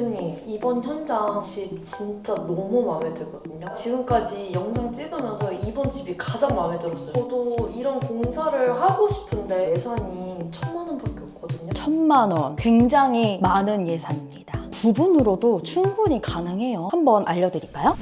대표님, 이번 현장 집 진짜 너무 마음에 들거든요. 지금까지 영상 찍으면서 이번 집이 가장 마음에 들었어요. 저도 이런 공사를 하고 싶은데 예산이 1,000만 원밖에 없거든요. 1,000만 원, 굉장히 많은 예산입니다. 부분으로도 충분히 가능해요. 한번 알려드릴까요?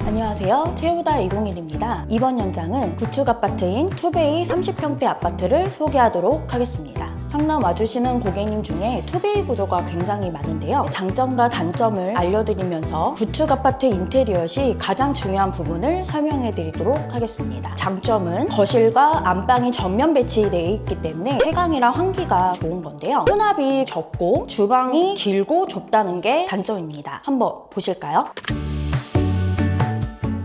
안녕하세요. 채우다 201입니다. 이번 현장은 구축 아파트인 투베이 30평대 아파트를 소개하도록 하겠습니다. 상담 와주시는 고객님 중에 투베이 구조가 굉장히 많은데요. 장점과 단점을 알려드리면서 구축 아파트 인테리어 시 가장 중요한 부분을 설명해 드리도록 하겠습니다. 장점은 거실과 안방이 전면 배치되어 있기 때문에 채광이랑 환기가 좋은 건데요. 수납이 적고 주방이 길고 좁다는 게 단점입니다. 한번 보실까요?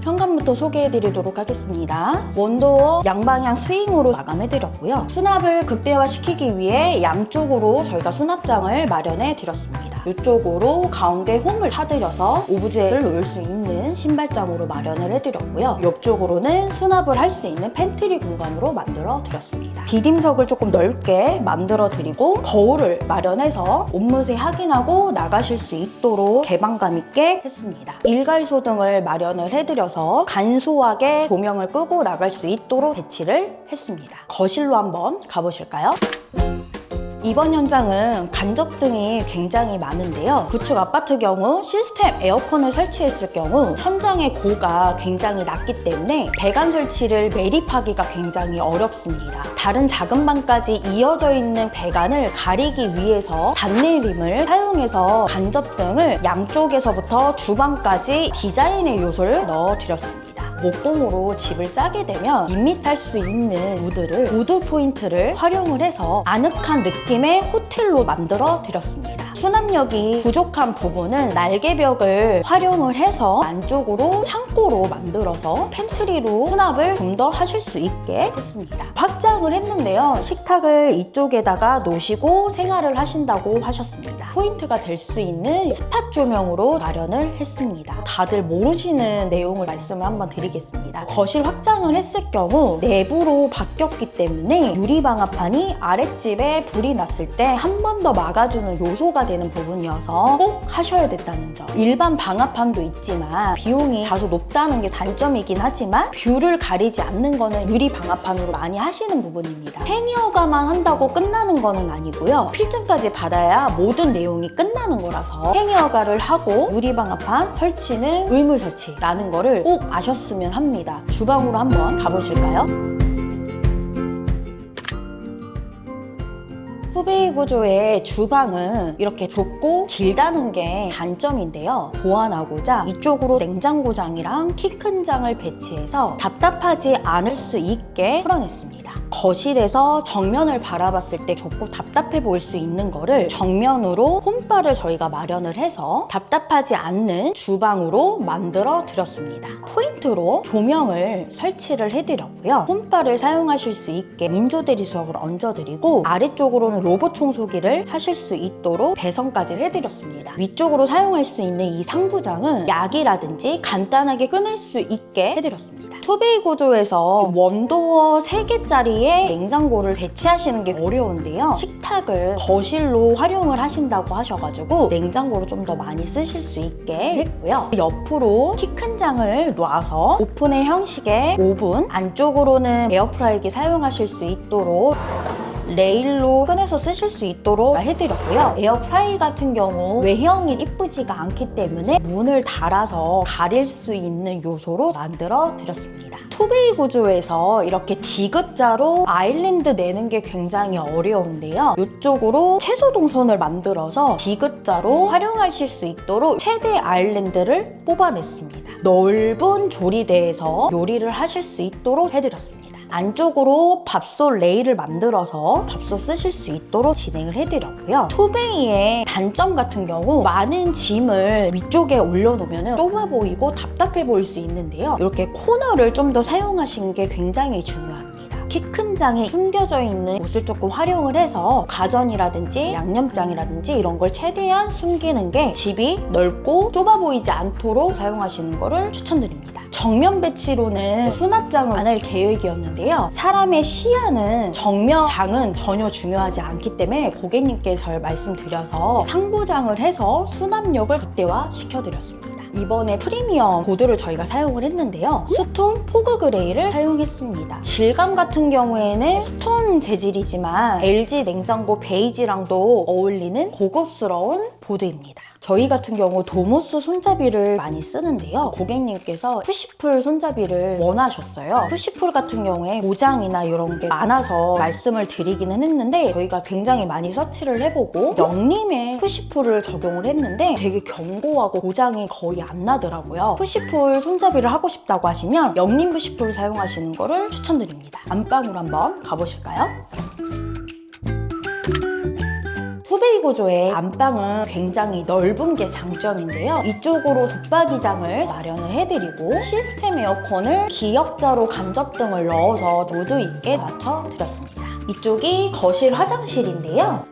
현관부터 소개해드리도록 하겠습니다. 원도어 양방향 스윙으로 마감해드렸고요. 수납을 극대화시키기 위해 양쪽으로 저희가 수납장을 마련해드렸습니다. 이쪽으로 가운데 홈을 타드려서 오브제를 놓을 수 있는 신발장으로 마련을 해드렸고요. 옆쪽으로는 수납을 할 수 있는 팬트리 공간으로 만들어드렸습니다. 디딤석을 조금 넓게 만들어드리고 거울을 마련해서 옷무새 확인하고 나가실 수 있도록 개방감 있게 했습니다. 일괄소 등을 마련을 해드려서 간소하게 조명을 끄고 나갈 수 있도록 배치를 했습니다. 거실로 한번 가보실까요? 이번 현장은 간접등이 굉장히 많은데요. 구축 아파트 경우 시스템 에어컨을 설치했을 경우 천장의 고가 굉장히 낮기 때문에 배관 설치를 매립하기가 굉장히 어렵습니다. 다른 작은 방까지 이어져 있는 배관을 가리기 위해서 단내림을 사용해서 간접등을 양쪽에서부터 주방까지 디자인의 요소를 넣어드렸습니다. 목공으로 집을 짜게 되면 밋밋할 수 있는 우드 포인트를 활용을 해서 아늑한 느낌의 호텔로 만들어 드렸습니다. 수납력이 부족한 부분은 날개벽을 활용을 해서 안쪽으로 창고로 만들어서 팬트리로 수납을 좀 더 하실 수 있게 했습니다. 확장을 했는데요. 식탁을 이쪽에다가 놓으시고 생활을 하신다고 하셨습니다. 포인트가 될 수 있는 스팟 조명으로 마련을 했습니다. 다들 모르시는 내용을 말씀을 한번 드리겠습니다. 거실 확장을 했을 경우 내부로 바뀌었기 때문에 유리방화판이 아랫집에 불이 났을 때 한 번 더 막아주는 요소가 되는 부분이어서 꼭 하셔야 된다는 점. 일반 방화판도 있지만 비용이 다소 높다는 게 단점이긴 하지만 뷰를 가리지 않는 거는 유리 방화판으로 많이 하시는 부분입니다. 행이허가만 한다고 끝나는 거는 아니고요. 필증까지 받아야 모든 내용이 끝나는 거라서 행이허가를 하고 유리 방화판 설치는 의무 설치라는 거를 꼭 아셨으면 합니다. 주방으로 한번 가보실까요? 투베이 구조의 주방은 이렇게 좁고 길다는 게 단점인데요. 보완하고자 이쪽으로 냉장고장이랑 키 큰 장을 배치해서 답답하지 않을 수 있게 풀어냈습니다. 거실에서 정면을 바라봤을 때 좁고 답답해 보일 수 있는 거를 정면으로 홈바를 저희가 마련을 해서 답답하지 않는 주방으로 만들어 드렸습니다. 포인트로 조명을 설치를 해드렸고요. 홈바를 사용하실 수 있게 인조 대리석을 얹어드리고 아래쪽으로는 로봇 청소기를 하실 수 있도록 배선까지 해드렸습니다. 위쪽으로 사용할 수 있는 이 상부장은 약이라든지 간단하게 끊을 수 있게 해드렸습니다. 투베이 구조에서 원도어 3개짜리의 냉장고를 배치하시는 게 어려운데요. 식탁을 거실로 활용을 하신다고 하셔가지고 냉장고를 좀 더 많이 쓰실 수 있게 했고요. 옆으로 키 큰 장을 놔서 오픈의 형식의 오븐, 안쪽으로는 에어프라이기 사용하실 수 있도록 레일로 꺼내서 쓰실 수 있도록 해드렸고요. 에어프라이 같은 경우 외형이 이쁘지가 않기 때문에 문을 달아서 가릴 수 있는 요소로 만들어 드렸습니다. 투베이 구조에서 이렇게 D자로 아일랜드 내는 게 굉장히 어려운데요. 이쪽으로 채소 동선을 만들어서 D자로 활용하실 수 있도록 최대 아일랜드를 뽑아냈습니다. 넓은 조리대에서 요리를 하실 수 있도록 해드렸습니다. 안쪽으로 밥솥 레일을 만들어서 밥솥 쓰실 수 있도록 진행을 해드렸고요. 투베이의 단점 같은 경우 많은 짐을 위쪽에 올려놓으면 좁아 보이고 답답해 보일 수 있는데요. 이렇게 코너를 좀 더 사용하시는 게 굉장히 중요합니다. 키 큰 장에 숨겨져 있는 곳을 조금 활용을 해서 가전이라든지 양념장이라든지 이런 걸 최대한 숨기는 게 집이 넓고 좁아 보이지 않도록 사용하시는 거를 추천드립니다. 정면 배치로는 수납장을 안 할 계획이었는데요. 사람의 시야는 정면장은 전혀 중요하지 않기 때문에 고객님께 절 말씀드려서 상부장을 해서 수납력을 극대화 시켜드렸습니다. 이번에 프리미엄 보드를 저희가 사용을 했는데요. 스톤 포그 그레이를 사용했습니다. 질감 같은 경우에는 스톤 재질이지만 LG 냉장고 베이지랑도 어울리는 고급스러운 보드입니다. 저희 같은 경우 도모스 손잡이를 많이 쓰는데요. 고객님께서 푸시풀 손잡이를 원하셨어요. 푸시풀 같은 경우에 고장이나 이런 게 많아서 말씀을 드리기는 했는데 저희가 굉장히 많이 서치를 해보고 영림의 푸시풀을 적용을 했는데 되게 견고하고 고장이 거의 안 나더라고요. 푸시풀 손잡이를 하고 싶다고 하시면 영림 푸시풀 사용하시는 거를 추천드립니다. 안방으로 한번 가보실까요? 투베이 구조의 안방은 굉장히 넓은 게 장점인데요. 이쪽으로 붙박이장을 마련을 해드리고 시스템 에어컨을 기역자로 간접등을 넣어서 무드 있게 맞춰드렸습니다. 이쪽이 거실 화장실인데요.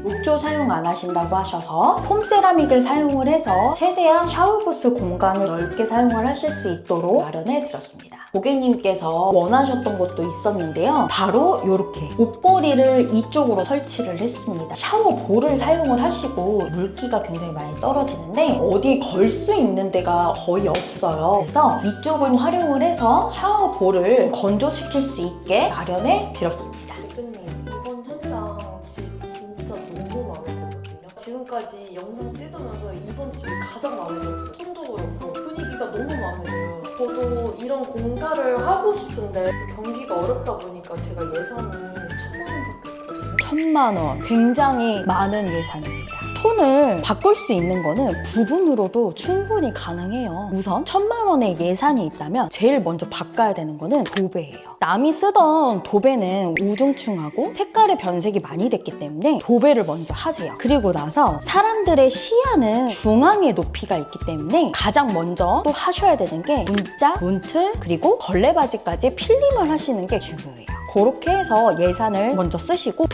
욕조 사용 안 하신다고 하셔서 폼 세라믹을 사용을 해서 최대한 샤워부스 공간을 넓게 사용을 하실 수 있도록 마련해 드렸습니다. 고객님께서 원하셨던 것도 있었는데요. 바로 이렇게 옷걸이를 이쪽으로 설치를 했습니다. 샤워볼을 사용을 하시고 물기가 굉장히 많이 떨어지는데 어디 걸 수 있는 데가 거의 없어요. 그래서 이쪽을 활용을 해서 샤워볼을 건조시킬 수 있게 마련해 드렸습니다. 대표님, 이번 현장 집 진짜 너무 마음에 들거든요. 지금까지 영상 찍으면서 이번 집이 가장 마음에 들었어요. 손도 그렇고 분위기가 너무 마음에 들어요. 저도 이런 공사를 하고 싶은데 경기가 어렵다 보니까 제가 예산이 1,000만 원밖에 없거든요. 1,000만 원. 굉장히 많은 예산입니다. 톤을 바꿀 수 있는 거는 부분으로도 충분히 가능해요. 우선 1,000만 원의 예산이 있다면 제일 먼저 바꿔야 되는 거는 도배예요. 남이 쓰던 도배는 우중충하고 색깔의 변색이 많이 됐기 때문에 도배를 먼저 하세요. 그리고 나서 사람들의 시야는 중앙의 높이가 있기 때문에 가장 먼저 또 하셔야 되는 게 문자, 문틀, 그리고 걸레바지까지 필름을 하시는 게 중요해요. 그렇게 해서 예산을 먼저 쓰시고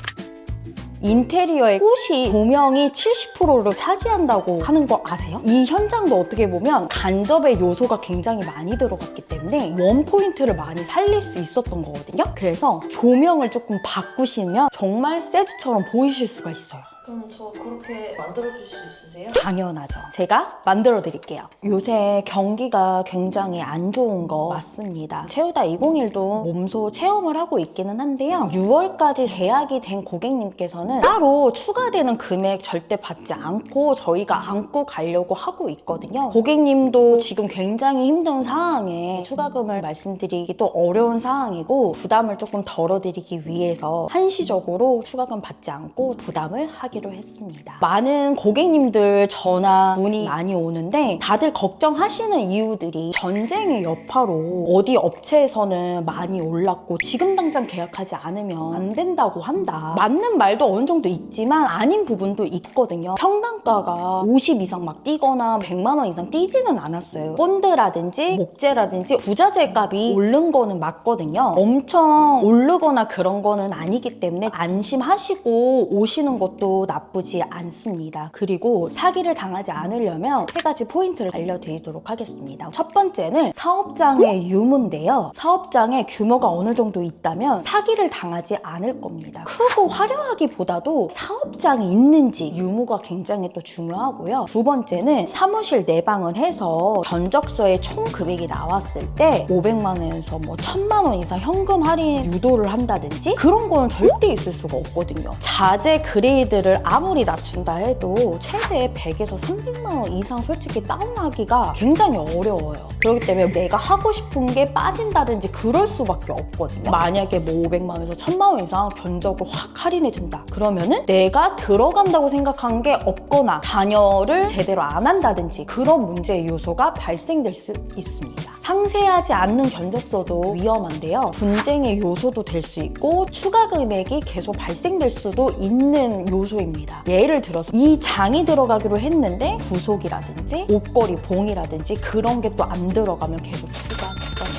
인테리어의 꽃이 조명이 70%를 차지한다고 하는 거 아세요? 이 현장도 어떻게 보면 간접의 요소가 굉장히 많이 들어갔기 때문에 원포인트를 많이 살릴 수 있었던 거거든요. 그래서 조명을 조금 바꾸시면 정말 세즈처럼 보이실 수가 있어요. 그럼 저 그렇게 만들어주실 수 있으세요? 당연하죠. 제가 만들어 드릴게요. 요새 경기가 굉장히 안 좋은 거 맞습니다. 채우다 201도 몸소 체험을 하고 있기는 한데요. 6월까지 계약이 된 고객님께서는 따로 추가되는 금액 절대 받지 않고 저희가 안고 가려고 하고 있거든요. 고객님도 지금 굉장히 힘든 상황에 추가금을 말씀드리기도 어려운 상황이고 부담을 조금 덜어드리기 위해서 한시적으로 추가금 받지 않고 부담을 하기로 했습니다. 많은 고객님들 전화 문의 많이 오는데 다들 걱정하시는 이유들이 전쟁의 여파로 어디 업체에서는 많이 올랐고 지금 당장 계약하지 않으면 안 된다고 한다. 맞는 말도 어느 정도 있지만 아닌 부분도 있거든요. 평당가가 50 이상 막 뛰거나 100만 원 이상 뛰지는 않았어요. 본드라든지 목재라든지 부자재 값이 오른 거는 맞거든요. 엄청 오르거나 그런 거는 아니기 때문에 안심하시고 오시는 것도 나쁘지 않습니다. 그리고 사기를 당하지 않으려면 3가지 포인트를 알려드리도록 하겠습니다. 첫 번째는 사업장의 유무인데요. 사업장의 규모가 어느 정도 있다면 사기를 당하지 않을 겁니다. 크고 화려하기보다도 사업장이 있는지 유무가 굉장히 또 중요하고요. 두 번째는 사무실 내방을 해서 견적서에 총 금액이 나왔을 때 500만 원에서 뭐 1,000만 원 이상 현금 할인 유도를 한다든지 그런 거는 절대 있을 수가 없거든요. 자재 그레이드를 아무리 낮춘다 해도 최대 100에서 300만 원 이상 솔직히 다운하기가 굉장히 어려워요. 그렇기 때문에 내가 하고 싶은 게 빠진다든지 그럴 수밖에 없거든요. 만약에 뭐 500만 원에서 1,000만 원 이상 견적을 확 할인해준다. 그러면은 내가 들어간다고 생각한 게 없거나 단열을 제대로 안 한다든지 그런 문제의 요소가 발생될 수 있습니다. 상세하지 않는 견적서도 위험한데요. 분쟁의 요소도 될 수 있고 추가 금액이 계속 발생될 수도 있는 요소입니다. 예를 들어서 이 장이 들어가기로 했는데 부속이라든지 옷걸이 봉이라든지 그런 게 또 안 들어가면 계속 추가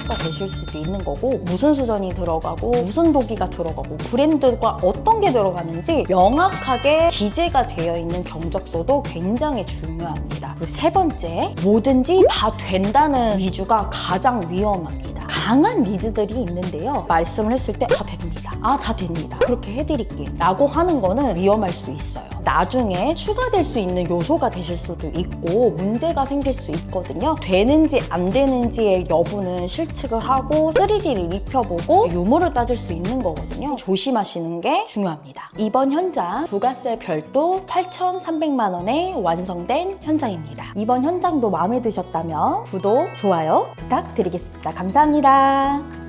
스트레스가 되실 수도 있는 거고, 무슨 수전이 들어가고 무슨 도기가 들어가고 브랜드가 어떤 게 들어가는지 명확하게 기재가 되어 있는 경적서도 굉장히 중요합니다. 그리고 세 번째, 뭐든지 다 된다는 위주가 가장 위험합니다. 강한 니즈들이 있는데요. 말씀을 했을 때 다 됩니다. 다 됩니다. 그렇게 해드릴게 라고 하는 거는 위험할 수 있어요. 나중에 추가될 수 있는 요소가 되실 수도 있고 문제가 생길 수 있거든요. 되는지 안 되는지의 여부는 실측을 하고 3D를 입혀보고 유무를 따질 수 있는 거거든요. 조심하시는 게 중요합니다. 이번 현장 부가세 별도 8,300만 원에 완성된 현장입니다. 이번 현장도 마음에 드셨다면 구독, 좋아요 부탁드리겠습니다. 감사합니다.